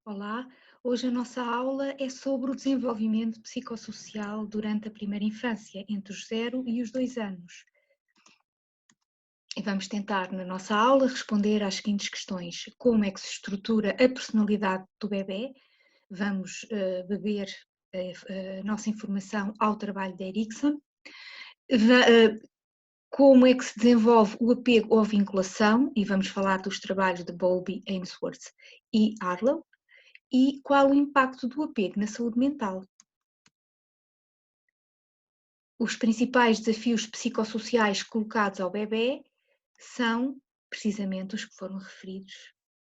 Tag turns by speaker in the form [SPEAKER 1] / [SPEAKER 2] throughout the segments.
[SPEAKER 1] Olá, hoje a nossa aula é sobre o desenvolvimento psicossocial durante a primeira infância, entre os 0 e os 2 anos. E vamos tentar, na nossa aula, responder às seguintes questões: como é que se estrutura a personalidade do bebê? Vamos beber a nossa informação ao trabalho de Erikson. Como é que se desenvolve o apego ou vinculação? E vamos falar dos trabalhos de Bowlby, Ainsworth e Harlow. E qual o impacto do apego na saúde mental? Os principais desafios psicossociais colocados ao bebê são precisamente os que foram referidos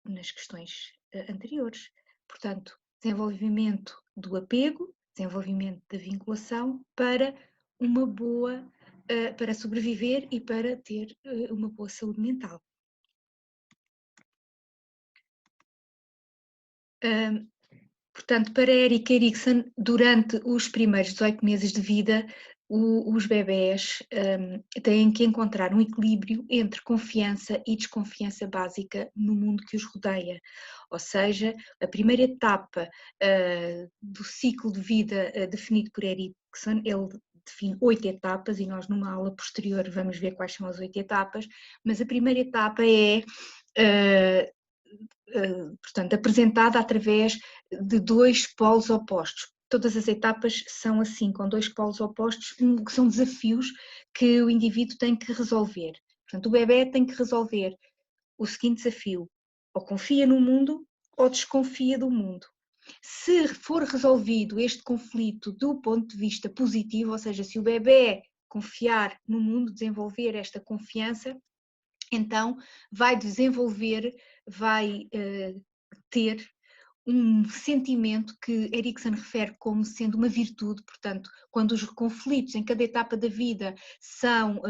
[SPEAKER 1] nas questões anteriores. Portanto, desenvolvimento do apego, desenvolvimento da vinculação para uma boa, para sobreviver e para ter uma boa saúde mental. Portanto, para Erik Erikson, durante os primeiros 18 meses de vida, os bebés têm que encontrar um equilíbrio entre confiança e desconfiança básica no mundo que os rodeia. Ou seja, a primeira etapa do ciclo de vida definido por Erikson, ele define 8 etapas e nós numa aula posterior vamos ver quais são as 8 etapas, mas a primeira etapa é portanto, apresentada através de dois polos opostos. Todas as etapas são assim, com dois polos opostos, que são desafios que o indivíduo tem que resolver. Portanto, o bebê tem que resolver o seguinte desafio: ou confia no mundo ou desconfia do mundo. Se for resolvido este conflito do ponto de vista positivo, ou seja, se o bebê confiar no mundo, desenvolver esta confiança, então vai desenvolver, vai ter um sentimento que Erikson refere como sendo uma virtude. Portanto, quando os conflitos em cada etapa da vida são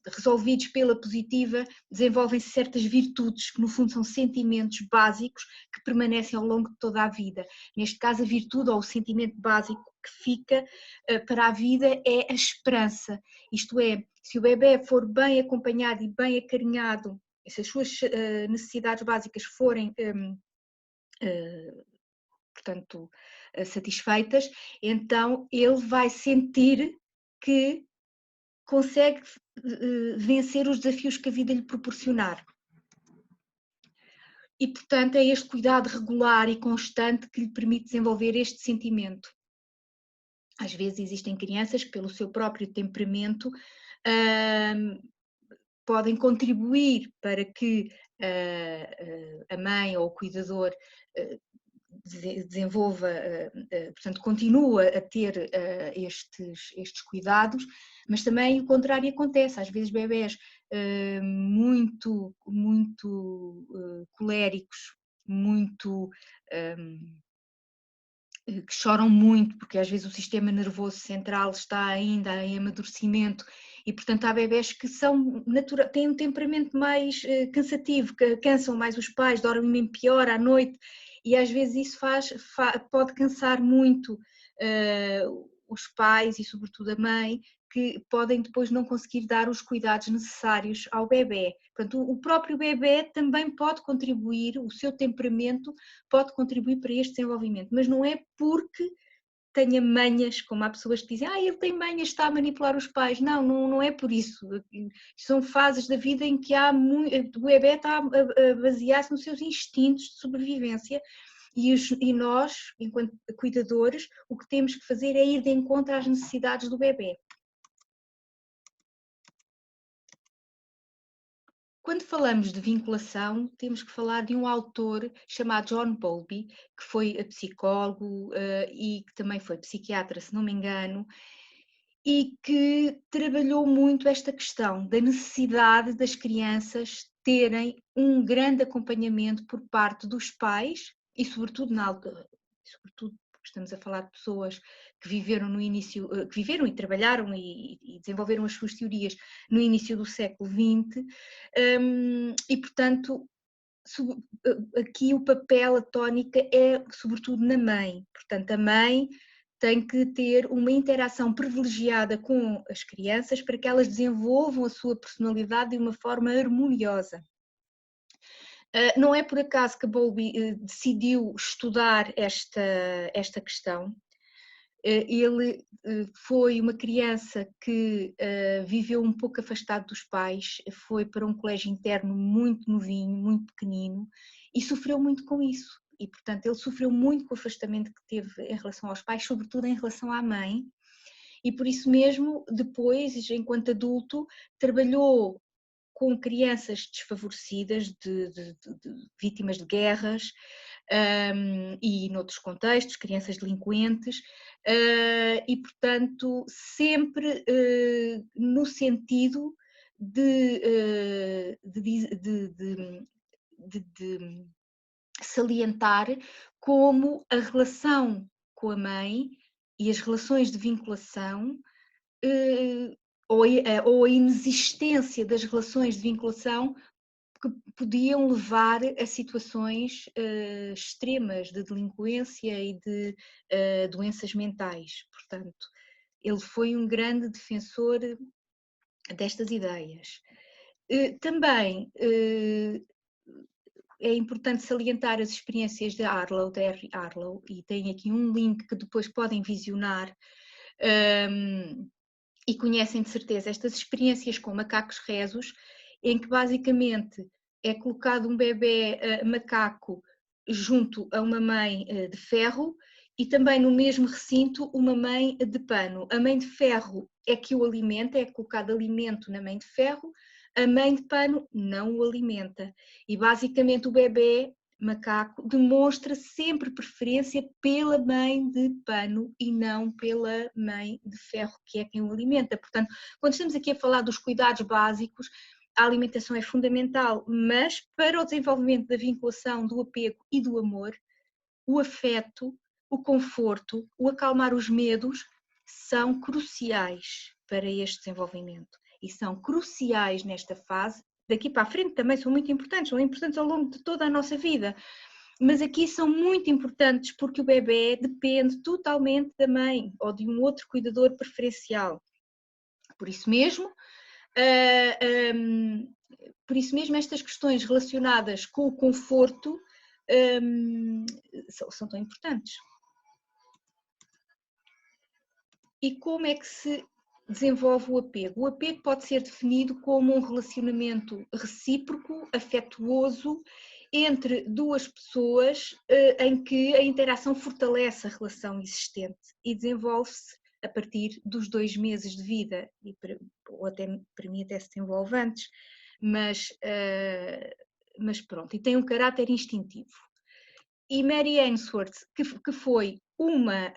[SPEAKER 1] resolvidos pela positiva, desenvolvem-se certas virtudes que no fundo são sentimentos básicos que permanecem ao longo de toda a vida. Neste caso, a virtude ou o sentimento básico que fica para a vida é a esperança. Isto é, se o bebê for bem acompanhado e bem acarinhado, se as suas necessidades básicas forem portanto, satisfeitas, então ele vai sentir que consegue vencer os desafios que a vida lhe proporcionar. E, portanto, é este cuidado regular e constante que lhe permite desenvolver este sentimento. Às vezes existem crianças que, pelo seu próprio temperamento, podem contribuir para que a mãe ou o cuidador desenvolva, portanto, continua a ter estes cuidados, mas também o contrário acontece. Às vezes bebés muito coléricos, muito que choram muito, porque às vezes o sistema nervoso central está ainda em amadurecimento e, portanto, há bebés que têm um temperamento mais cansativo, que cansam mais os pais, dormem pior à noite e às vezes isso pode cansar muito os pais e sobretudo a mãe, que podem depois não conseguir dar os cuidados necessários ao bebê. Portanto, o próprio bebê também pode contribuir, o seu temperamento pode contribuir para este desenvolvimento, mas não é porque tenha manhas, como há pessoas que dizem, ele tem manhas, está a manipular os pais. Não, não é por isso. São fases da vida em que o bebê está a basear-se nos seus instintos de sobrevivência e nós, enquanto cuidadores, o que temos que fazer é ir de encontro às necessidades do bebê. Quando falamos de vinculação, temos que falar de um autor chamado John Bowlby, que foi psicólogo e que também foi psiquiatra, se não me engano, e que trabalhou muito esta questão da necessidade das crianças terem um grande acompanhamento por parte dos pais e sobretudo sobretudo porque estamos a falar de pessoas que viveram no início, que viveram e trabalharam e desenvolveram as suas teorias no início do século XX, e portanto aqui o papel, a tónica é sobretudo na mãe, portanto a mãe tem que ter uma interação privilegiada com as crianças para que elas desenvolvam a sua personalidade de uma forma harmoniosa. Não é por acaso que Bowlby decidiu estudar esta questão. Ele foi uma criança que viveu um pouco afastado dos pais, foi para um colégio interno muito novinho, muito pequenino, e sofreu muito com isso. E, portanto, ele sofreu muito com o afastamento que teve em relação aos pais, sobretudo em relação à mãe, e por isso mesmo, depois, enquanto adulto, trabalhou com crianças desfavorecidas, de vítimas de guerras, e noutros contextos, crianças delinquentes, e portanto sempre no sentido de salientar como a relação com a mãe e as relações de vinculação, ou a inexistência das relações de vinculação, que podiam levar a situações extremas de delinquência e de doenças mentais. Portanto, ele foi um grande defensor destas ideias. Também é importante salientar as experiências de Harlow, de Henry Harlow, e tem aqui um link que depois podem visionar, e conhecem de certeza estas experiências com macacos rezos, em que basicamente é colocado um bebê macaco junto a uma mãe de ferro e também no mesmo recinto uma mãe de pano. A mãe de ferro é que o alimenta, é colocado alimento na mãe de ferro, a mãe de pano não o alimenta. E basicamente o bebê macaco demonstra sempre preferência pela mãe de pano e não pela mãe de ferro, que é quem o alimenta. Portanto, quando estamos aqui a falar dos cuidados básicos, a alimentação é fundamental, mas para o desenvolvimento da vinculação, do apego e do amor, o afeto, o conforto, o acalmar os medos são cruciais para este desenvolvimento e são cruciais nesta fase. Daqui para a frente também são muito importantes, são importantes ao longo de toda a nossa vida, mas aqui são muito importantes porque o bebê depende totalmente da mãe ou de um outro cuidador preferencial. Por isso mesmo, estas questões relacionadas com o conforto são tão importantes. E como é que se desenvolve o apego? O apego pode ser definido como um relacionamento recíproco, afetuoso, entre duas pessoas, em que a interação fortalece a relação existente e desenvolve-se a partir dos 2 meses de vida, ou até, para mim até se desenvolve antes, mas pronto, e tem um caráter instintivo. E Mary Ainsworth, que foi uma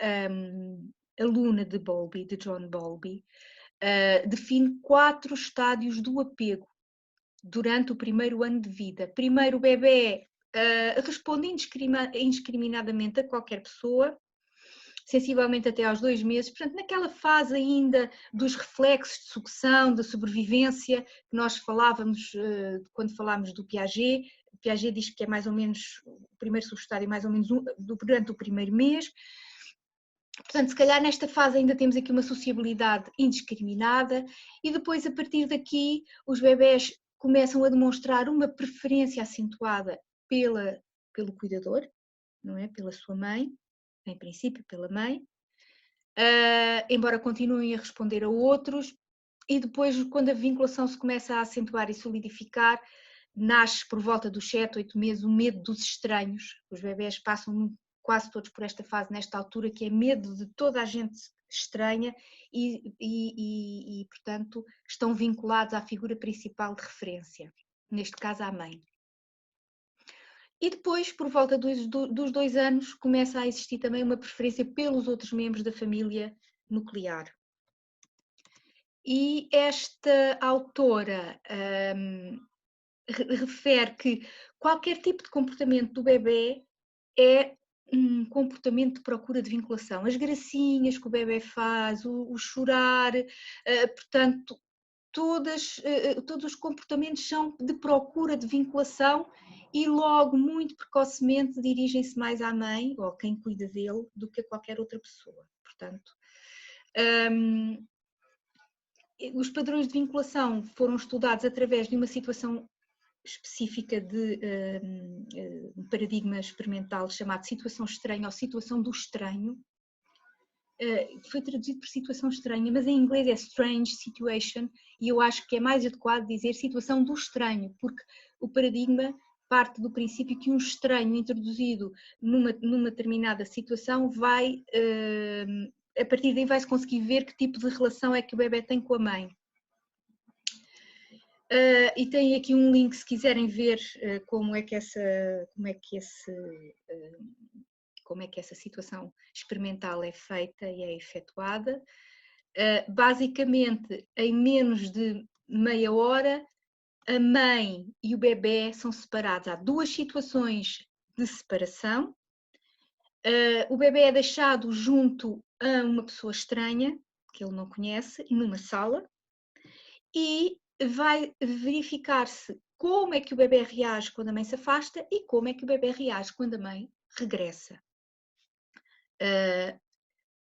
[SPEAKER 1] aluna de Bowlby, de John Bowlby, define 4 estádios do apego durante o primeiro ano de vida. Primeiro, o bebê responde indiscriminadamente a qualquer pessoa, sensivelmente até aos 2 meses, portanto, naquela fase ainda dos reflexos de sucção, da sobrevivência, que nós falávamos quando falámos do Piaget. O Piaget diz que é mais ou menos o primeiro subestádio, mais ou menos durante o primeiro mês. Portanto, se calhar nesta fase ainda temos aqui uma sociabilidade indiscriminada e depois, a partir daqui, os bebés começam a demonstrar uma preferência acentuada pelo cuidador, não é? Pela sua mãe, em princípio pela mãe, embora continuem a responder a outros, e depois, quando a vinculação se começa a acentuar e solidificar, nasce por volta dos 7, 8 meses o medo dos estranhos. Os bebés passam quase todos por esta fase nesta altura, que é medo de toda a gente estranha e portanto, estão vinculados à figura principal de referência, neste caso à mãe. E depois, por volta dos 2 anos, começa a existir também uma preferência pelos outros membros da família nuclear. E esta autora refere que qualquer tipo de comportamento do bebê é um comportamento de procura de vinculação. As gracinhas que o bebê faz, o chorar, portanto, todos os comportamentos são de procura de vinculação e logo, muito precocemente, dirigem-se mais à mãe ou a quem cuida dele do que a qualquer outra pessoa. Portanto, os padrões de vinculação foram estudados através de uma situação específica de um paradigma experimental chamado situação estranha ou situação do estranho. Foi traduzido por situação estranha, mas em inglês é strange situation, e eu acho que é mais adequado dizer situação do estranho, porque o paradigma parte do princípio que um estranho introduzido numa determinada situação vai, a partir daí vai-se conseguir ver que tipo de relação é que o bebê tem com a mãe. E tem aqui um link se quiserem ver como é que essa situação experimental é feita e é efetuada. Basicamente, em menos de meia hora, a mãe e o bebê são separados. Há duas situações de separação. O bebê é deixado junto a uma pessoa estranha, que ele não conhece, numa sala, e vai verificar-se como é que o bebê reage quando a mãe se afasta e como é que o bebê reage quando a mãe regressa.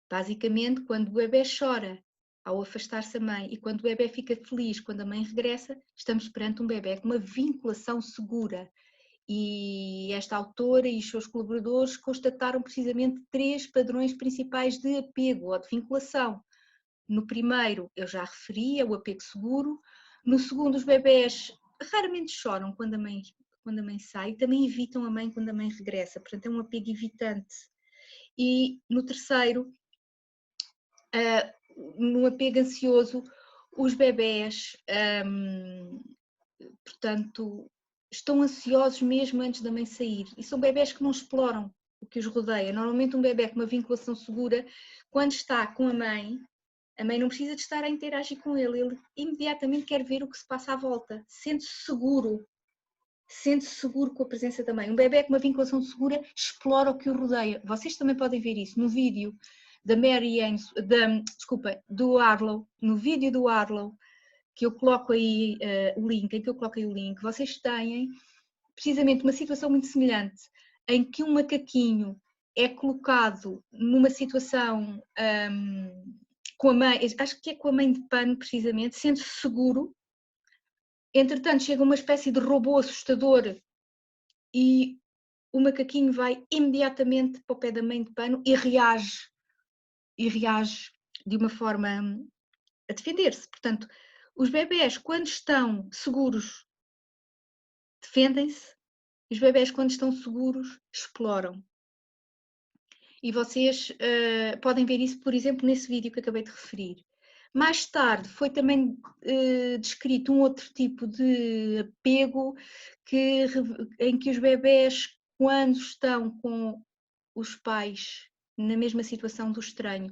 [SPEAKER 1] Basicamente, quando o bebê chora ao afastar-se a mãe e quando o bebê fica feliz quando a mãe regressa, estamos perante um bebê com uma vinculação segura. E esta autora e os seus colaboradores constataram precisamente 3 padrões principais de apego ou de vinculação. No primeiro, eu já referi, é o apego seguro. No segundo, os bebés raramente choram quando a mãe sai, também evitam a mãe quando a mãe regressa, portanto é um apego evitante. E no terceiro, no apego ansioso, os bebés, portanto, estão ansiosos mesmo antes da mãe sair. E são bebés que não exploram o que os rodeia. Normalmente um bebé com uma vinculação segura, quando está com a mãe não precisa de estar a interagir com ele imediatamente quer ver o que se passa à volta, sente-se seguro com a presença da mãe. Um bebé com uma vinculação segura explora o que o rodeia. Vocês também podem ver isso no vídeo da Mary-Ann, do Arlo, no vídeo do Arlo, que eu coloco aí o link, vocês têm precisamente uma situação muito semelhante, em que um macaquinho é colocado numa situação com a mãe, acho que é com a mãe de pano precisamente, sente-se seguro, entretanto chega uma espécie de robô assustador e o macaquinho vai imediatamente para o pé da mãe de pano e reage de uma forma a defender-se. Portanto, os bebés quando estão seguros defendem-se, os bebés quando estão seguros exploram. E vocês podem ver isso, por exemplo, nesse vídeo que acabei de referir. Mais tarde foi também descrito um outro tipo de apego em que os bebés, quando estão com os pais na mesma situação do estranho,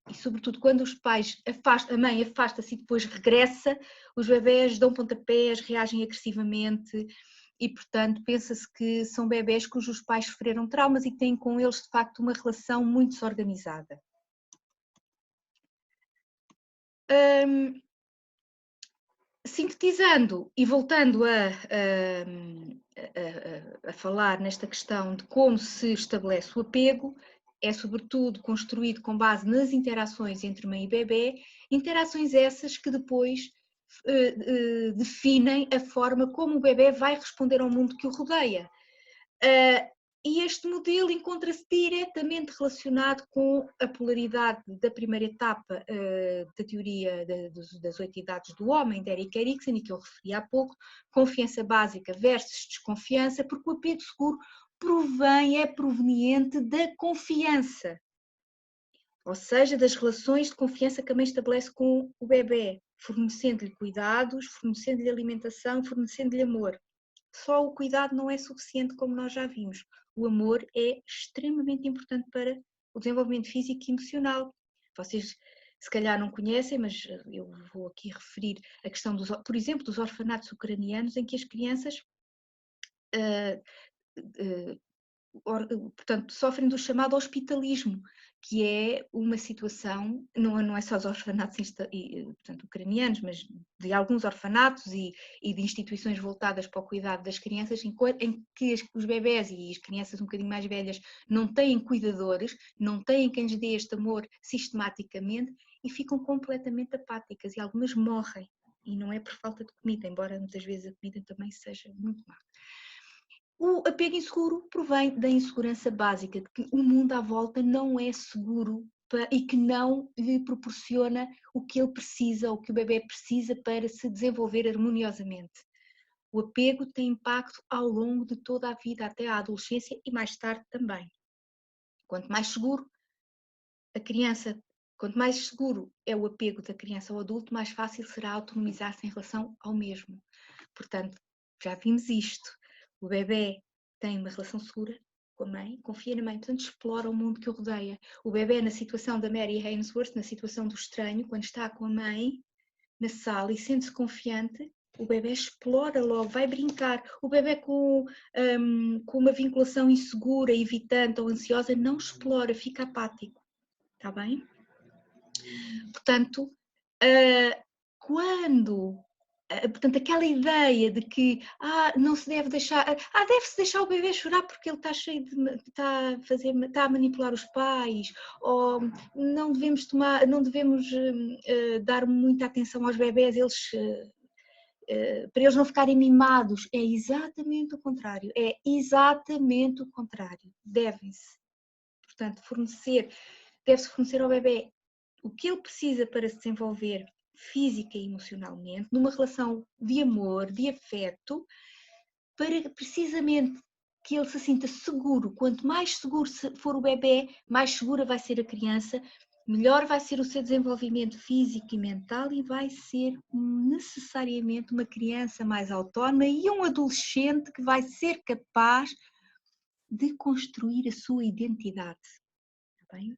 [SPEAKER 1] e sobretudo quando os pais a mãe afasta-se e depois regressa, os bebés dão pontapés, reagem agressivamente e, portanto, pensa-se que são bebés cujos pais sofreram traumas e têm com eles, de facto, uma relação muito desorganizada. Sintetizando e voltando a falar nesta questão de como se estabelece o apego, é sobretudo construído com base nas interações entre mãe e bebê, interações essas que depois definem a forma como o bebê vai responder ao mundo que o rodeia. E este modelo encontra-se diretamente relacionado com a polaridade da primeira etapa da teoria das 8 idades do homem, de Erik Erikson, e que eu referi há pouco, confiança básica versus desconfiança, porque o apego seguro é proveniente da confiança, ou seja, das relações de confiança que a mãe estabelece com o bebê, fornecendo-lhe cuidados, fornecendo-lhe alimentação, fornecendo-lhe amor. Só o cuidado não é suficiente, como nós já vimos. O amor é extremamente importante para o desenvolvimento físico e emocional. Vocês se calhar não conhecem, mas eu vou aqui referir a questão, por exemplo, dos orfanatos ucranianos, em que as crianças portanto, sofrem do chamado hospitalismo, que é uma situação, não é só os orfanatos portanto, ucranianos, mas de alguns orfanatos e de instituições voltadas para o cuidado das crianças, em que os bebés e as crianças um bocadinho mais velhas não têm cuidadores, não têm quem lhes dê este amor sistematicamente e ficam completamente apáticas e algumas morrem. E não é por falta de comida, embora muitas vezes a comida também seja muito má. O apego inseguro provém da insegurança básica, de que o mundo à volta não é seguro e que não lhe proporciona o que ele precisa, o que o bebê precisa para se desenvolver harmoniosamente. O apego tem impacto ao longo de toda a vida, até à adolescência e mais tarde também. Quanto mais seguro a criança, quanto mais seguro é o apego da criança ao adulto, mais fácil será autonomizar-se em relação ao mesmo. Portanto, já vimos isto. O bebê tem uma relação segura com a mãe, confia na mãe, portanto explora o mundo que o rodeia. O bebê, na situação da Mary Ainsworth, na situação do estranho, quando está com a mãe na sala e sente-se confiante, o bebê explora logo, vai brincar. O bebê com uma vinculação insegura, evitante ou ansiosa não explora, fica apático. Está bem? Portanto, portanto, aquela ideia de que não se deve deixar, deve-se deixar o bebê chorar porque ele está cheio de, está a manipular os pais, ou não devemos dar muita atenção aos bebés, para eles não ficarem mimados. É exatamente o contrário, devem-se, portanto, deve-se fornecer ao bebê o que ele precisa para se desenvolver física e emocionalmente, numa relação de amor, de afeto, para precisamente que ele se sinta seguro. Quanto mais seguro for o bebê, mais segura vai ser a criança, melhor vai ser o seu desenvolvimento físico e mental e vai ser necessariamente uma criança mais autónoma e um adolescente que vai ser capaz de construir a sua identidade. Está bem?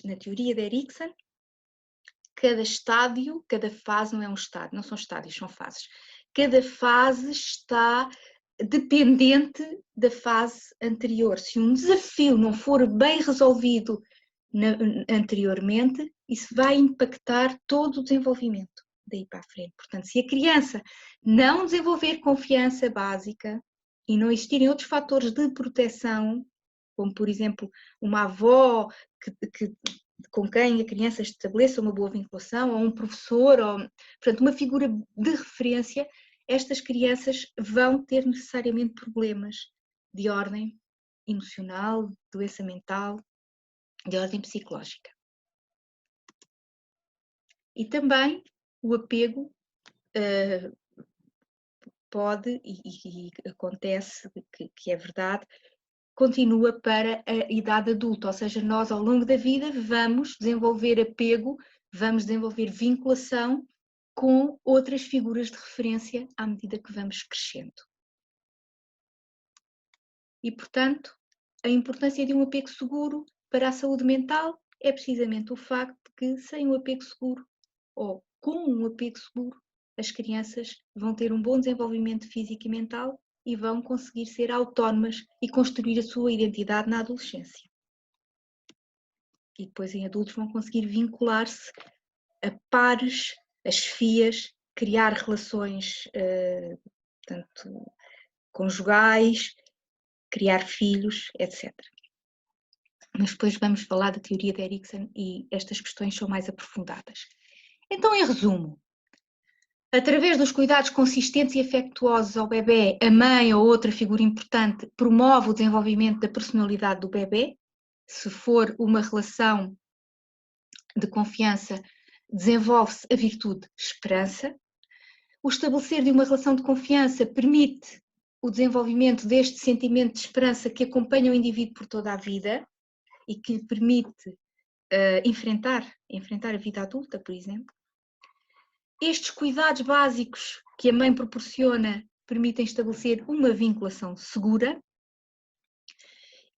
[SPEAKER 1] Na teoria de Erikson, cada estádio, cada fase não é um estádio, não são estádios, são fases. Cada fase está dependente da fase anterior. Se um desafio não for bem resolvido anteriormente, isso vai impactar todo o desenvolvimento daí para a frente. Portanto, se a criança não desenvolver confiança básica e não existirem outros fatores de proteção, como por exemplo uma avó com quem a criança estabeleça uma boa vinculação, ou um professor, portanto, uma figura de referência, estas crianças vão ter necessariamente problemas de ordem emocional, doença mental, de ordem psicológica. E também o apego pode, e acontece, que é verdade, continua para a idade adulta, ou seja, nós ao longo da vida vamos desenvolver apego, vamos desenvolver vinculação com outras figuras de referência à medida que vamos crescendo. E, portanto, a importância de um apego seguro para a saúde mental é precisamente o facto de que sem um apego seguro, ou com um apego seguro, as crianças vão ter um bom desenvolvimento físico e mental e vão conseguir ser autónomas e construir a sua identidade na adolescência. E depois em adultos vão conseguir vincular-se a pares, a chefias, criar relações portanto, conjugais, criar filhos, etc. Mas depois vamos falar da teoria de Erikson e estas questões são mais aprofundadas. Então, em resumo, através dos cuidados consistentes e afetuosos ao bebê, a mãe ou outra figura importante promove o desenvolvimento da personalidade do bebê. Se for uma relação de confiança, desenvolve-se a virtude esperança. O estabelecer de uma relação de confiança permite o desenvolvimento deste sentimento de esperança que acompanha o indivíduo por toda a vida e que lhe permite enfrentar a vida adulta, por exemplo. Estes cuidados básicos que a mãe proporciona permitem estabelecer uma vinculação segura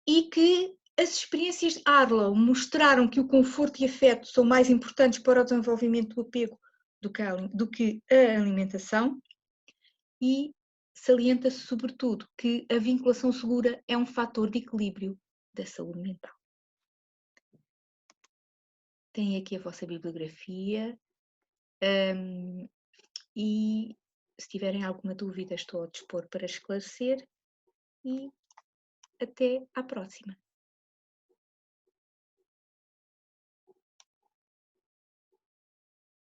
[SPEAKER 1] e que as experiências de Harlow mostraram que o conforto e afeto são mais importantes para o desenvolvimento do apego do que a alimentação, e salienta-se sobretudo que a vinculação segura é um fator de equilíbrio da saúde mental. Tem aqui a vossa bibliografia e se tiverem alguma dúvida estou a dispor para esclarecer e até à próxima.